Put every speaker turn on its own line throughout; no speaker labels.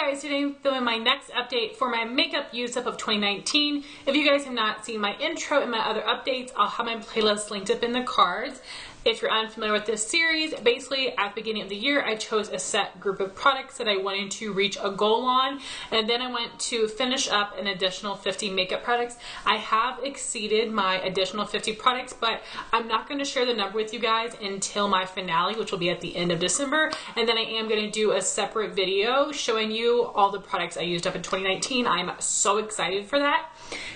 guys, today I'm filming my next update for my makeup use up of 2019. If you guys have not seen my intro and my other updates, I'll have my playlist linked up in the cards. If you're unfamiliar with this series, basically at the beginning of the year I chose a set group of products that I wanted to reach a goal on, and then I went to finish up an additional 50 makeup products. I have exceeded my additional 50 products, but I'm not going to share the number with you guys until my finale, which will be at the end of December, and then I am going to do a separate video showing you all the products I used up in 2019. I'm so excited for that.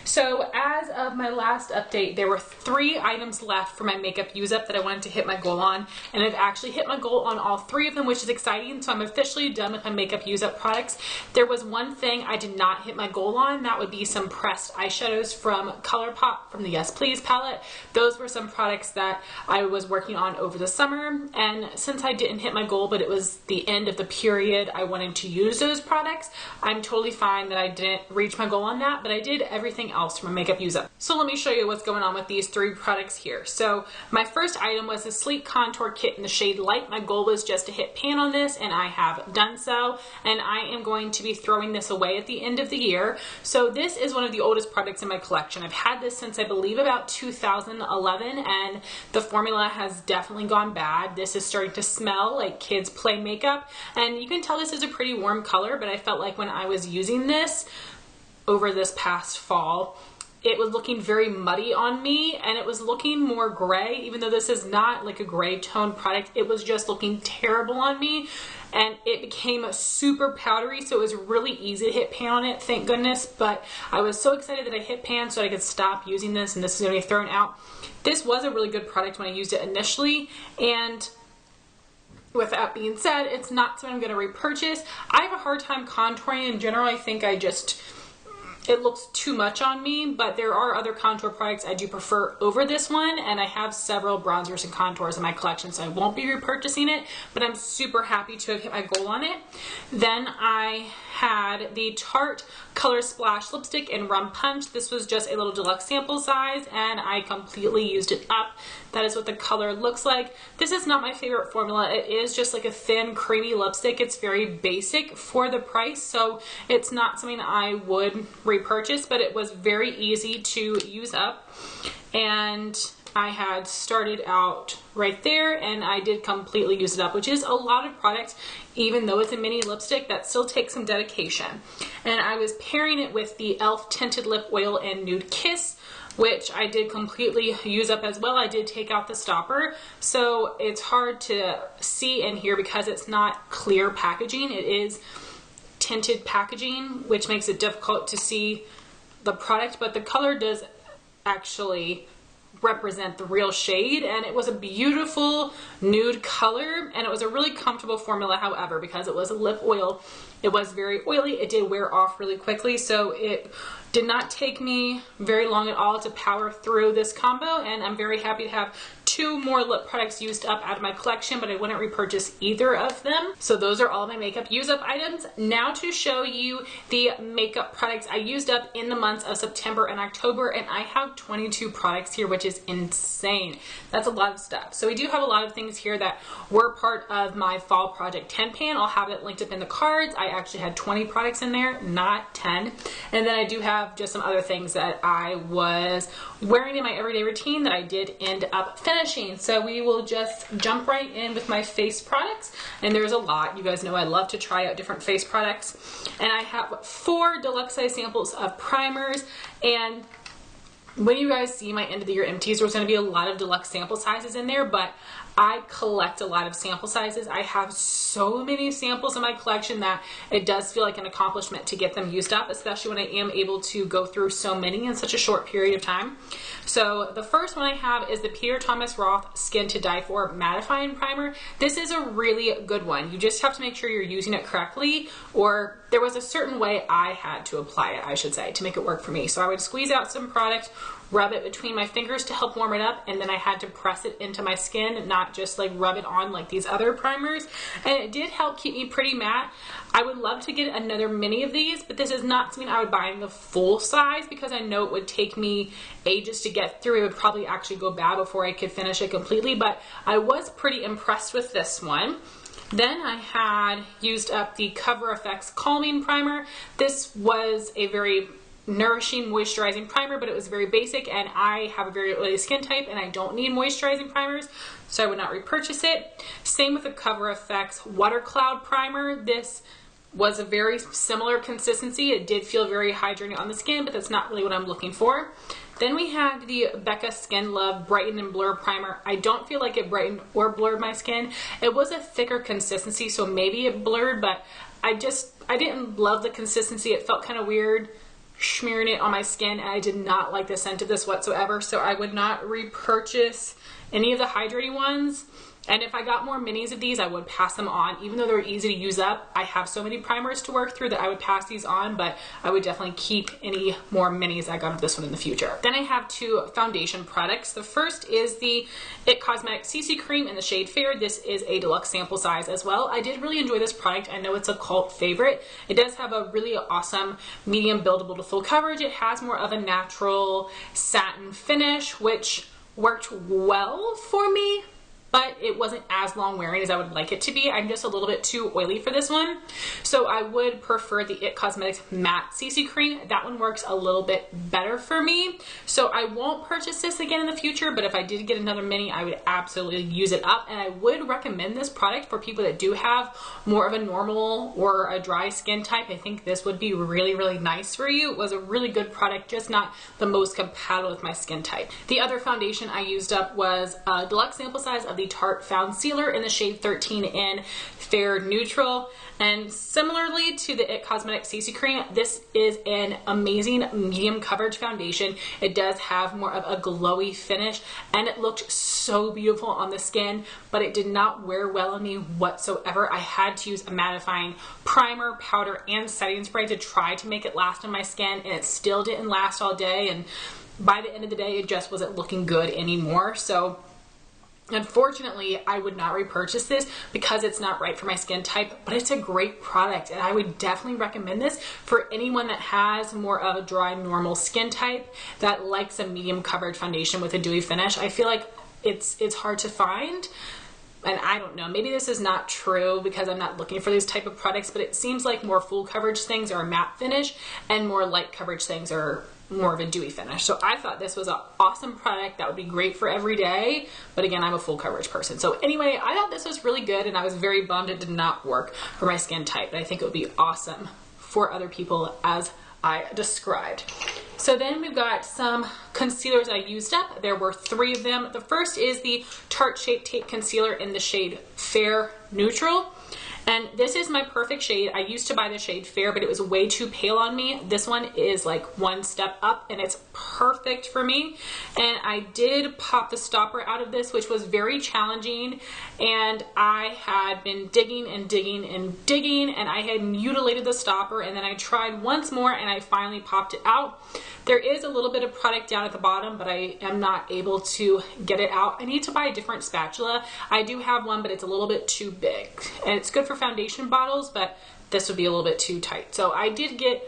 So as of my last update, there were 3 items left for my makeup use up that I wanted to hit my goal on, and I've actually hit my goal on all 3 of them, which is exciting. So I'm officially done with my makeup use up products. There was one thing I did not hit my goal on. That would be some pressed eyeshadows from ColourPop from the Yes Please palette. Those were some products that I was working on over the summer, and since I didn't hit my goal, but it was the end of the period I wanted to use those products, I'm totally fine that I didn't reach my goal on that, but I did everything else from a makeup use up. So let me show you what's going on with these 3 products here. So my first item was a sleek contour kit in the shade Light. My goal was just to hit pan on this, and I have done so, and I am going to be throwing this away at the end of the year. So this is one of the oldest products in my collection. I've had this since I believe about 2011, and the formula has definitely gone bad. This is starting to smell like kids play makeup, and you can tell this is a pretty warm color, but I felt like when I was using this over this past fall, it was looking very muddy on me, and it was looking more gray. Even though this is not like a gray tone product, it was just looking terrible on me, and it became super powdery, so it was really easy to hit pan on it, thank goodness. But I was so excited that I hit pan so I could stop using this, and this is going to be thrown out. This was a really good product when I used it initially, and with that being said, it's not something I'm going to repurchase. I have a hard time contouring in general. I think it looks too much on me, but there are other contour products I do prefer over this one, and I have several bronzers and contours in my collection, so I won't be repurchasing it, but I'm super happy to have hit my goal on it. Then I had the Tarte Color Splash Lipstick in Rum Punch. This was just a little deluxe sample size, and I completely used it up. That is what the color looks like. This is not my favorite formula. It is just like a thin, creamy lipstick. It's very basic for the price, so it's not something I would repurchase, but it was very easy to use up. And I had started out right there, and I did completely use it up, which is a lot of product. Even though it's a mini lipstick, that still takes some dedication. And I was pairing it with the e.l.f. Tinted Lip Oil and Nude Kiss, which I did completely use up as well. I did take out the stopper, so it's hard to see in here because it's not clear packaging. It is tinted packaging, which makes it difficult to see the product, but the color does actually represent the real shade, and it was a beautiful nude color, and it was a really comfortable formula. However, because it was a lip oil, it was very oily. It did wear off really quickly, so it did not take me very long at all to power through this combo, and I'm very happy to have 2 more lip products used up out of my collection, but I wouldn't repurchase either of them. So those are all my makeup use up items. Now to show you the makeup products I used up in the months of September and October, and I have 22 products here, which is insane. That's a lot of stuff. So we do have a lot of things here that were part of my fall project 10 pan. I'll have it linked up in the cards. I actually had 20 products in there, not 10. And then I do have just some other things that I was wearing in my everyday routine that I did end up finishing. So we will just jump right in with my face products, and there's a lot. You guys know I love to try out different face products, and I have 4 deluxe size samples of primers. And when you guys see my end of the year empties, there's going to be a lot of deluxe sample sizes in there, but I collect a lot of sample sizes. I have so many samples in my collection that it does feel like an accomplishment to get them used up, especially when I am able to go through so many in such a short period of time. So the first one I have is the Peter Thomas Roth Skin to Die For Mattifying Primer. This is a really good one. You just have to make sure you're using it correctly, or there was a certain way I had to apply it, I should say, to make it work for me. So I would squeeze out some product, rub it between my fingers to help warm it up, and then I had to press it into my skin, not just like rub it on like these other primers, and it did help keep me pretty matte. I would love to get another mini of these, but this is not something I would buy in the full size because I know it would take me ages to get through. It would probably actually go bad before I could finish it completely, but I was pretty impressed with this one. Then I had used up the CoverFx Calming Primer. This was a very nourishing moisturizing primer, but it was very basic, and I have a very oily skin type and I don't need moisturizing primers, so I would not repurchase it. Same with the CoverFx Water Cloud Primer. This was a very similar consistency. It did feel very hydrating on the skin, but that's not really what I'm looking for. Then we had the Becca Skin Love Brighten and Blur Primer. I don't feel like it brightened or blurred my skin. It was a thicker consistency, so maybe it blurred, but I didn't love the consistency. It felt kind of weird smearing it on my skin, and I did not like the scent of this whatsoever, so I would not repurchase any of the hydrating ones. And if I got more minis of these, I would pass them on. Even though they're easy to use up, I have so many primers to work through that I would pass these on, but I would definitely keep any more minis I got of this one in the future. Then I have two foundation products. The first is the IT Cosmetics CC Cream in the shade Fair. This is a deluxe sample size as well. I did really enjoy this product. I know it's a cult favorite. It does have a really awesome medium buildable to full coverage. It has more of a natural satin finish, which worked well for me, but it wasn't as long wearing as I would like it to be. I'm just a little bit too oily for this one. So I would prefer the IT Cosmetics Matte CC Cream. That one works a little bit better for me. So I won't purchase this again in the future, but if I did get another mini, I would absolutely use it up. And I would recommend this product for people that do have more of a normal or a dry skin type. I think this would be really, really nice for you. It was a really good product, just not the most compatible with my skin type. The other foundation I used up was a deluxe sample size of the Tarte Foundcealer in the shade 13 in Fair Neutral. And similarly to the IT Cosmetics CC Cream, this is an amazing medium coverage foundation. It does have more of a glowy finish, and it looked so beautiful on the skin, but it did not wear well on me whatsoever. I had to use a mattifying primer, powder, and setting spray to try to make it last on my skin, and it still didn't last all day. And by the end of the day, it just wasn't looking good anymore. So unfortunately, I would not repurchase this because it's not right for my skin type, but it's a great product, and I would definitely recommend this for anyone that has more of a dry, normal skin type that likes a medium coverage foundation with a dewy finish. I feel like it's hard to find, and I don't know, maybe this is not true because I'm not looking for these type of products, but it seems like more full coverage things are a matte finish and more light coverage things are more of a dewy finish. So I thought this was an awesome product that would be great for every day, but again, I'm a full coverage person. So anyway, I thought this was really good, and I was very bummed it did not work for my skin type, but I think it would be awesome for other people as I described. So then we've got some concealers I used up. There were 3 of them. The first is the Tarte Shape Tape Concealer in the shade Fair Neutral. And this is my perfect shade. I used to buy the shade Fair, but it was way too pale on me. This one is like one step up, and it's perfect for me. And I did pop the stopper out of this, which was very challenging. And I had been digging and digging and digging, and I had mutilated the stopper, and then I tried once more, and I finally popped it out. There is a little bit of product down at the bottom, but I am not able to get it out. I need to buy a different spatula. I do have one, but it's a little bit too big. And it's good for foundation bottles, but this would be a little bit too tight. So I did get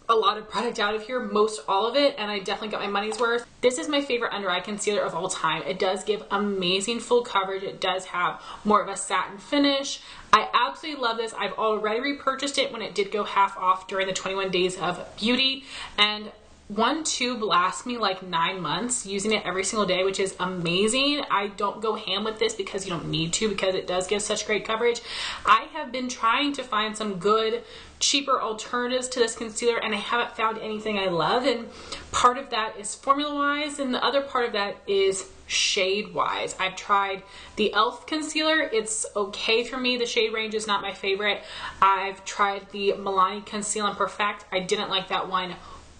a lot of product out of here, most all of it, and I definitely got my money's worth. This is my favorite under eye concealer of all time. It does give amazing full coverage. It does have more of a satin finish. I absolutely love this. I've already repurchased it when it did go half off during the 21 days of beauty, and one tube lasts me like 9 months using it every single day, which is amazing. I don't go ham with this because you don't need to, because it does give such great coverage. I have been trying to find some good, cheaper alternatives to this concealer, and I haven't found anything I love, and part of that is formula wise, and the other part of that is shade wise. I've tried the e.l.f. concealer. It's okay for me. The shade range is not my favorite. I've tried the Milani Conceal and Perfect. I didn't like that one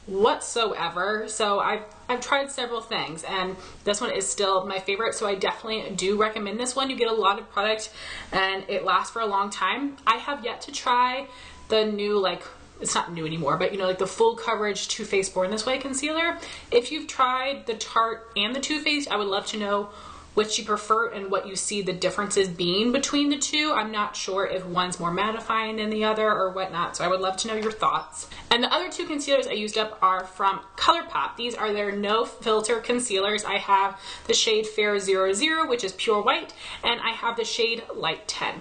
whatsoever. So I've tried several things, and this one is still my favorite. So I definitely do recommend this one. You get a lot of product, and it lasts for a long time. I have yet to try the new, like, it's not new anymore, but you know, like the full coverage Too Faced Born This Way concealer. If you've tried the Tarte and the Too Faced, I would love to know which you prefer and what you see the differences being between the two. I'm not sure if one's more mattifying than the other or whatnot, so I would love to know your thoughts. And the other 2 concealers I used up are from ColourPop. These are their no filter concealers. I have the shade Fair 00, which is pure white, and I have the shade Light 10.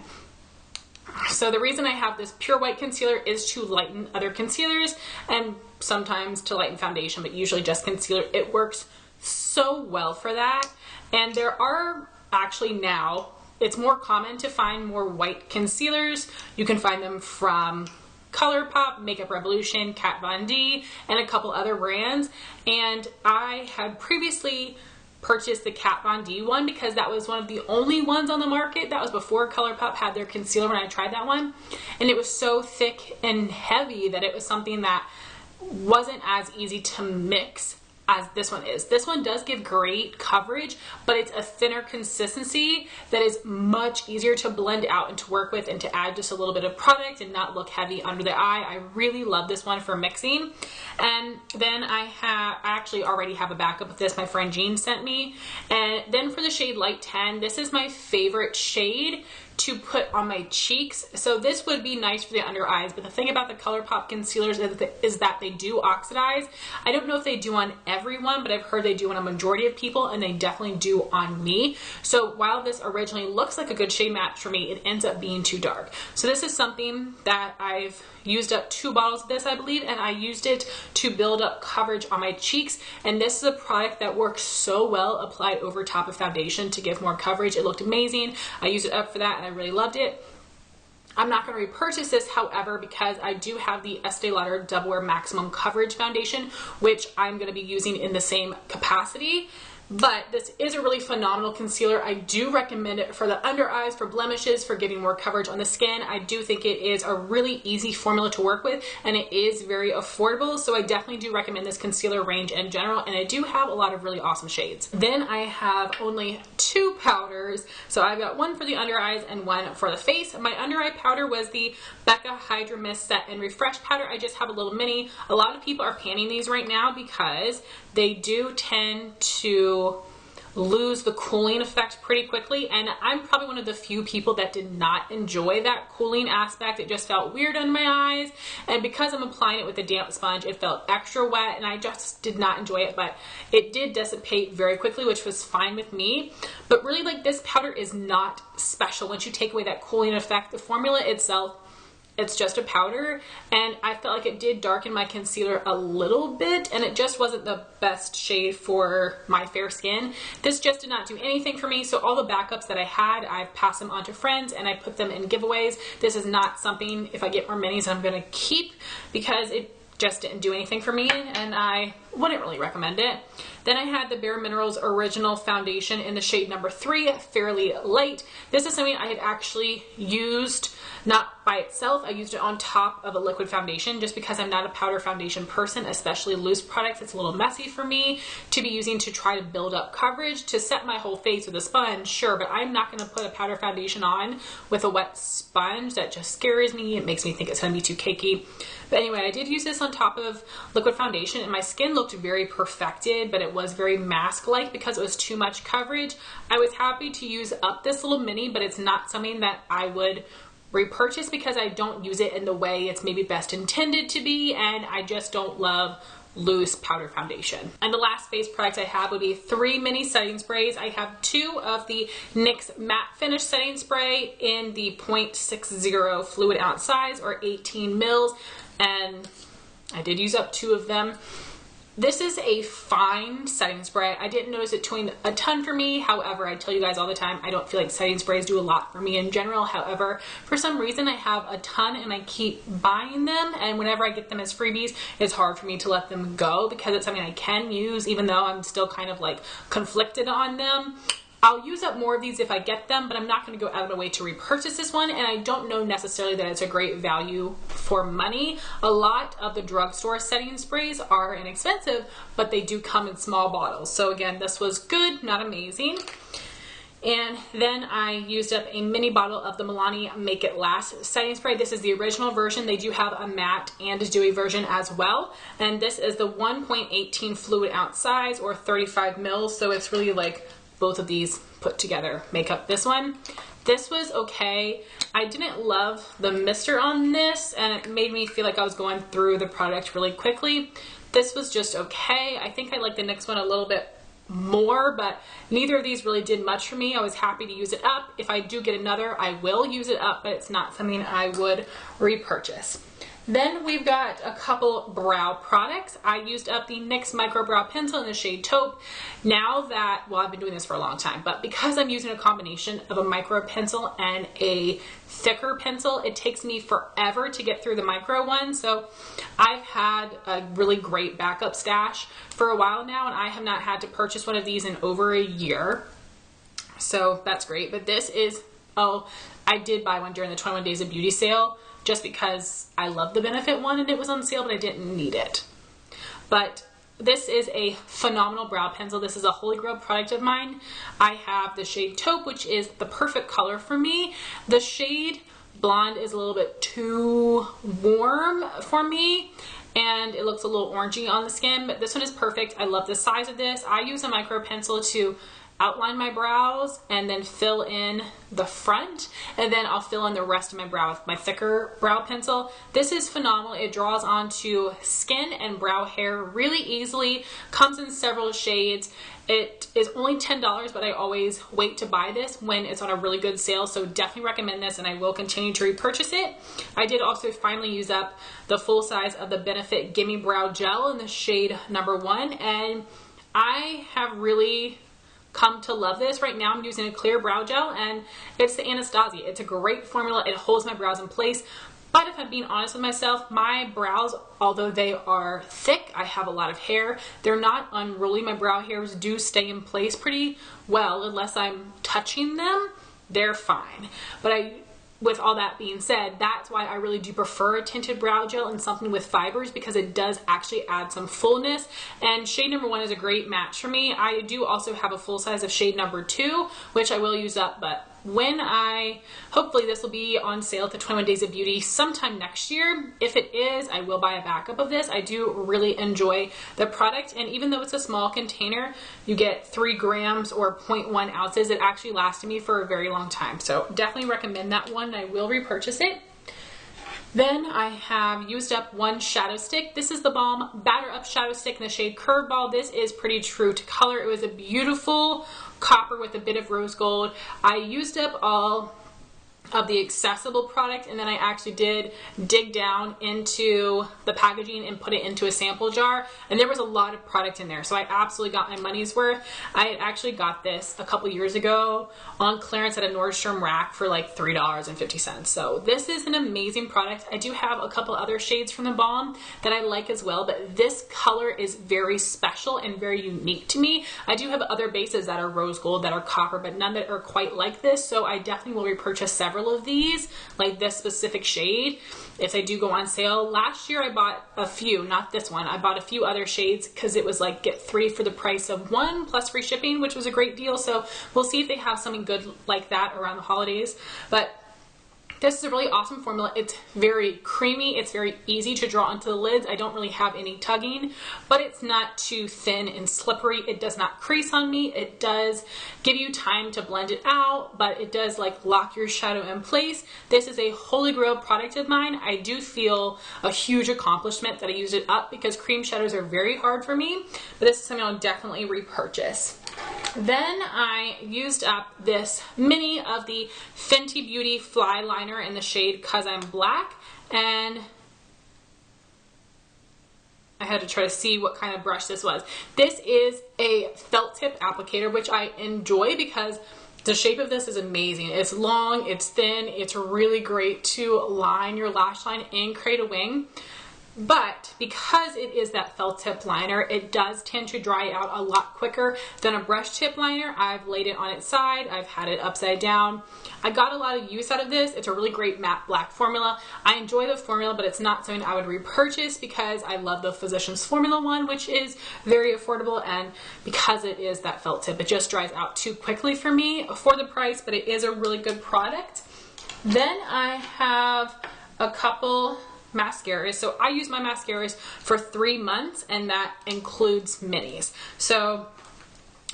So the reason I have this pure white concealer is to lighten other concealers and sometimes to lighten foundation, but usually just concealer. It works so well for that. And there are actually now, it's more common to find more white concealers. You can find them from ColourPop, Makeup Revolution, Kat Von D, and a couple other brands. And I had previously purchased the Kat Von D one because that was one of the only ones on the market. That was before ColourPop had their concealer when I tried that one. And it was so thick and heavy that it was something that wasn't as easy to mix as this one is. This one does give great coverage, but it's a thinner consistency that is much easier to blend out and to work with and to add just a little bit of product and not look heavy under the eye. I really love this one for mixing. And then I actually already have a backup of this my friend Jean sent me. And then for the shade Light 10, this is my favorite shade to put on my cheeks. So this would be nice for the under eyes, but the thing about the ColourPop concealers is that they do oxidize. I don't know if they do on everyone, but I've heard they do on a majority of people, and they definitely do on me. So while this originally looks like a good shade match for me, it ends up being too dark. So this is something that I've used up 2 bottles of this, I believe, and I used it to build up coverage on my cheeks. And this is a product that works so well applied over top of foundation to give more coverage. It looked amazing. I used it up for that and I really loved it. I'm not going to repurchase this, however, because I do have the Estee Lauder Double Wear Maximum Coverage Foundation, which I'm going to be using in the same capacity. But this is a really phenomenal concealer. I do recommend it for the under eyes, for blemishes, for getting more coverage on the skin. I do think it is a really easy formula to work with, and it is very affordable. So I definitely do recommend this concealer range in general, and I do have a lot of really awesome shades. Then I have only 2 powders. So I've got one for the under eyes and one for the face. My under eye powder was the Becca Hydra Mist Set and Refresh powder. I just have a little mini. A lot of people are panning these right now because they do tend to lose the cooling effect pretty quickly, and I'm probably one of the few people that did not enjoy that cooling aspect. It just felt weird on my eyes, and because I'm applying it with a damp sponge, it felt extra wet, and I just did not enjoy it. But it did dissipate very quickly, which was fine with me. But really, like, this powder is not special once you take away that cooling effect. The formula itself, it's just a powder, and I felt like it did darken my concealer a little bit, and it just wasn't the best shade for my fair skin. This just did not do anything for me, so all the backups that I had, I've passed them on to friends and I put them in giveaways. This is not something, if I get more minis, I'm going to keep, because it just didn't do anything for me, and I wouldn't really recommend it. Then I had the Bare Minerals Original Foundation in the shade number 3, Fairly Light. This is something I had actually used not by itself. I used it on top of a liquid foundation just because I'm not a powder foundation person, especially loose products. It's a little messy for me to be using to try to build up coverage. To set my whole face with a sponge, sure, but I'm not going to put a powder foundation on with a wet sponge. That just scares me. It makes me think it's going to be too cakey. But anyway, I did use this on top of liquid foundation, and my skin looked very perfected, but it was very mask-like because it was too much coverage. I was happy to use up this little mini, but it's not something that I would repurchase because I don't use it in the way it's maybe best intended to be, and I just don't love loose powder foundation. And the last face product I have would be 3 mini setting sprays. I have 2 of the NYX Matte Finish Setting Spray in the 0.60 fluid ounce size, or 18 mils, and I did use up 2 of them. This is a fine setting spray. I didn't notice it doing a ton for me. However, I tell you guys all the time, I don't feel like setting sprays do a lot for me in general. However, for some reason I have a ton and I keep buying them, and whenever I get them as freebies, it's hard for me to let them go because it's something I can use, even though I'm still kind of like conflicted on them. I'll use up more of these if I get them, but I'm not going to go out of my way to repurchase this one, and I don't know necessarily that it's a great value for money. A lot of the drugstore setting sprays are inexpensive, but they do come in small bottles. So again, this was good, not amazing. And then I used up a mini bottle of the Milani Make It Last setting spray. This is the original version. They do have a matte and a dewy version as well. And this is the 1.18 fluid ounce size, or 35 mils. So it's really like both of these put together make up this one. This was okay. I didn't love the mister on this, and it made me feel like I was going through the product really quickly. This was just okay. I think I like the NYX one a little bit more, but neither of these really did much for me. I was happy to use it up. If I do get another, I will use it up, but it's not something I would repurchase. Then we've got a couple brow products. I used up the NYX Micro Brow Pencil in the shade Taupe. Now that, well, I've been doing this for a long time, but because I'm using a combination of a micro pencil and a thicker pencil, it takes me forever to get through the micro one. So I've had a really great backup stash for a while now, and I have not had to purchase one of these in over a year. So that's great. But this is, oh, I did buy one during the 21 Days of Beauty sale, just because I love the Benefit one and it was on sale, but I didn't need it. But this is a phenomenal brow pencil. This is a holy grail product of mine. I have the shade Taupe, which is the perfect color for me. The shade Blonde is a little bit too warm for me, and it looks a little orangey on the skin, but this one is perfect. I love the size of this. I use a micro pencil to outline my brows and then fill in the front, and then I'll fill in the rest of my brow with my thicker brow pencil. This is phenomenal. It draws onto skin and brow hair really easily, comes in several shades. It is only $10, but I always wait to buy this when it's on a really good sale, so definitely recommend this, and I will continue to repurchase it. I did also finally use up the full size of the Benefit Gimme Brow Gel in the shade number 1, and I have really come to love this. Right now I'm using a clear brow gel, and it's the Anastasia. It's a great formula. It holds my brows in place. But if I'm being honest with myself, my brows, although they are thick, I have a lot of hair, they're not unruly. My brow hairs do stay in place pretty well unless I'm touching them. They're fine. But with all that being said, that's why I really do prefer a tinted brow gel and something with fibers, because it does actually add some fullness, and shade number 1 is a great match for me. I do also have a full size of shade number 2, which I will use up, but when hopefully this will be on sale at the 21 Days of Beauty sometime next year. If it is, I will buy a backup of this. I do really enjoy the product, and even though it's a small container, you get 3 grams or 0.1 ounces. It actually lasted me for a very long time, so definitely recommend that one. I will repurchase it. Then I have used up one shadow stick. This is the Balm Batter Up Shadow Stick in the shade Curveball. This is pretty true to color. It was a beautiful copper with a bit of rose gold. I used up all of the accessible product, and then I actually did dig down into the packaging and put it into a sample jar, and there was a lot of product in there, so I absolutely got my money's worth. I had actually got this a couple years ago on clearance at a Nordstrom rack for like $3.50, so this is an amazing product. I do have a couple other shades from the Balm that I like as well, but this color is very special and very unique to me. I do have other bases that are rose gold, that are copper, but none that are quite like this, so I definitely will repurchase several of these, like this specific shade, if they do go on sale. Last year I bought a few, not this one. I bought a few other shades because it was like get 3 for the price of 1 plus free shipping, which was a great deal. So we'll see if they have something good like that around the holidays. But this is a really awesome formula. It's very creamy. It's very easy to draw onto the lids. I don't really have any tugging, but it's not too thin and slippery. It does not crease on me. It does give you time to blend it out, but it does like lock your shadow in place. This is a holy grail product of mine. I do feel a huge accomplishment that I used it up, because cream shadows are very hard for me, but this is something I'll definitely repurchase. Then I used up this mini of the Fenty Beauty Flyliner in the shade Cause I'm Black, and I had to try to see what kind of brush this was. This is a felt tip applicator, which I enjoy because the shape of this is amazing. It's long, it's thin, it's really great to line your lash line and create a wing. But because it is that felt tip liner, it does tend to dry out a lot quicker than a brush tip liner. I've laid it on its side, I've had it upside down. I got a lot of use out of this. It's a really great matte black formula. I enjoy the formula, but it's not something I would repurchase because I love the Physicians Formula one, which is very affordable, and because it is that felt tip, it just dries out too quickly for me for the price, but it is a really good product. Then I have a couple mascaras. So I use my mascaras for 3 months, and that includes minis. So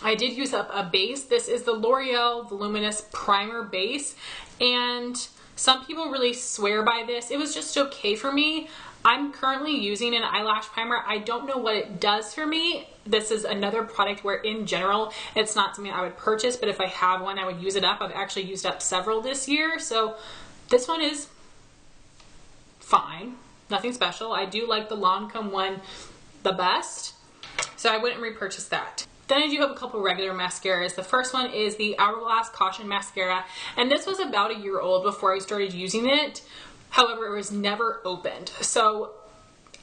I did use up a base. This is the L'Oreal Voluminous Primer Base, and Some people really swear by this. It was just okay for me. I'm currently using an eyelash primer. I don't know what it does for me. This is another product where in general, it's not something I would purchase, but if I have one, I would use it up. I've actually used up several this year. So this one is fine. Nothing special. I do like the Lancome one the best, so I wouldn't repurchase that. Then I do have a couple regular mascaras. The first one is the Hourglass Caution Mascara, and this was about a year old before I started using it. However, it was never opened. So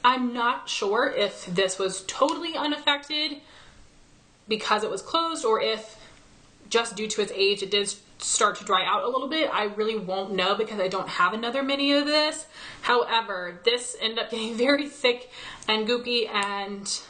I'm not sure if this was totally unaffected because it was closed, or if just due to its age it did start to dry out a little bit. I really won't know because I don't have another mini of this. However, this ended up getting very thick and goopy, and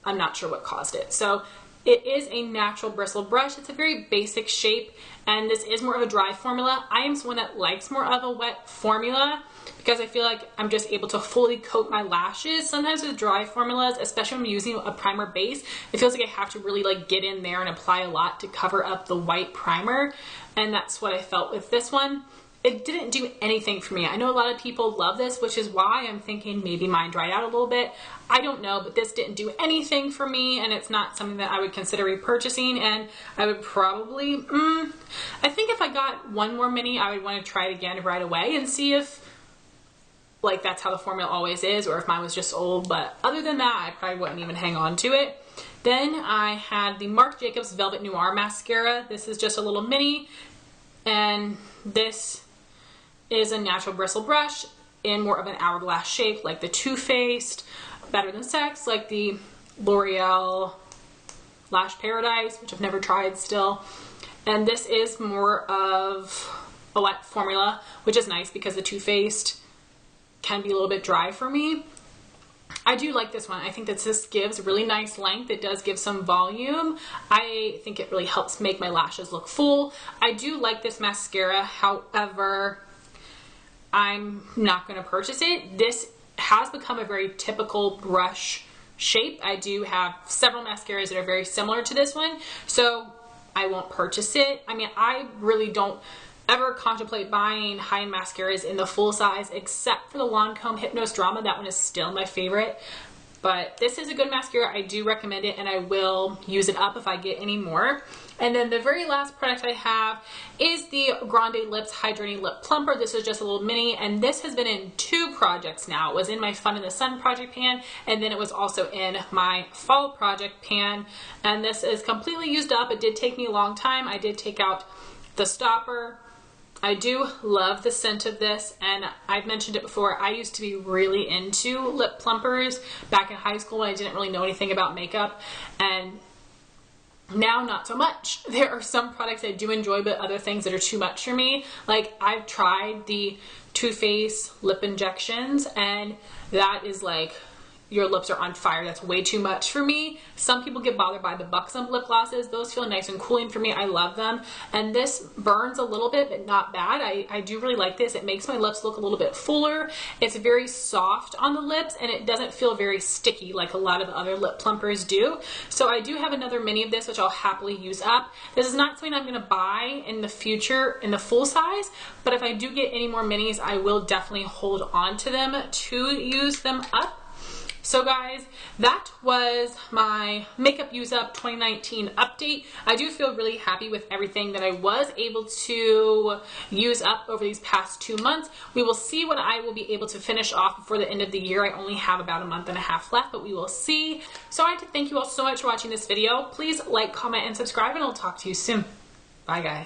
I'm not sure what caused it. So it is a natural bristle brush. It's a very basic shape, and this is more of a dry formula. I am someone that likes more of a wet formula because I feel like I'm just able to fully coat my lashes. Sometimes with dry formulas, especially when I'm using a primer base, it feels like I have to really like get in there and apply a lot to cover up the white primer, and that's what I felt with this one. It didn't do anything for me. I know a lot of people love this, which is why I'm thinking maybe mine dried out a little bit. I don't know, but this didn't do anything for me, and it's not something that I would consider repurchasing, and I would probably, I think if I got one more mini, I would want to try it again right away and see if, like, that's how the formula always is, or if mine was just old, but other than that, I probably wouldn't even hang on to it. Then I had the Marc Jacobs Velvet Noir Mascara. This is just a little mini, and this is a natural bristle brush in more of an hourglass shape, like the Too Faced, Better Than Sex, like the L'Oreal Lash Paradise, which I've never tried still. And this is more of a wet formula, which is nice because the Too Faced can be a little bit dry for me. I do like this one. I think that this gives really nice length. It does give some volume. I think it really helps make my lashes look full. I do like this mascara. However, I'm not going to purchase it. This has become a very typical brush shape. I do have several mascaras that are very similar to this one, so I won't purchase it. I mean, I really don't ever contemplate buying high-end mascaras in the full size, except for the Lancome Hypnose Drama. That one is still my favorite. But this is a good mascara. I do recommend it, and I will use it up if I get any more. And then the very last product I have is the Grande Lips Hydrating Lip Plumper. This is just a little mini, and this has been in 2 projects now. It was in my Fun in the Sun project pan, and then it was also in my fall project pan. And this is completely used up. It did take me a long time. I did take out the stopper. I do love the scent of this, and I've mentioned it before. I used to be really into lip plumpers back in high school when I didn't really know anything about makeup, and now not so much. There are some products I do enjoy, but other things that are too much for me. Like, I've tried the Too Faced lip injections, and that is like, your lips are on fire. That's way too much for me. Some people get bothered by the Buxom lip glosses. Those feel nice and cooling for me. I love them. And this burns a little bit, but not bad. I do really like this. It makes my lips look a little bit fuller. It's very soft on the lips, and it doesn't feel very sticky like a lot of the other lip plumpers do. So I do have another mini of this, which I'll happily use up. This is not something I'm going to buy in the future in the full size, but if I do get any more minis, I will definitely hold on to them to use them up. So guys, that was my Makeup Use Up 2019 update. I do feel really happy with everything that I was able to use up over these past 2 months. We will see what I will be able to finish off before the end of the year. I only have about a month and a half left, but we will see. So I'd like to thank you all so much for watching this video. Please like, comment, and subscribe, and I'll talk to you soon. Bye guys.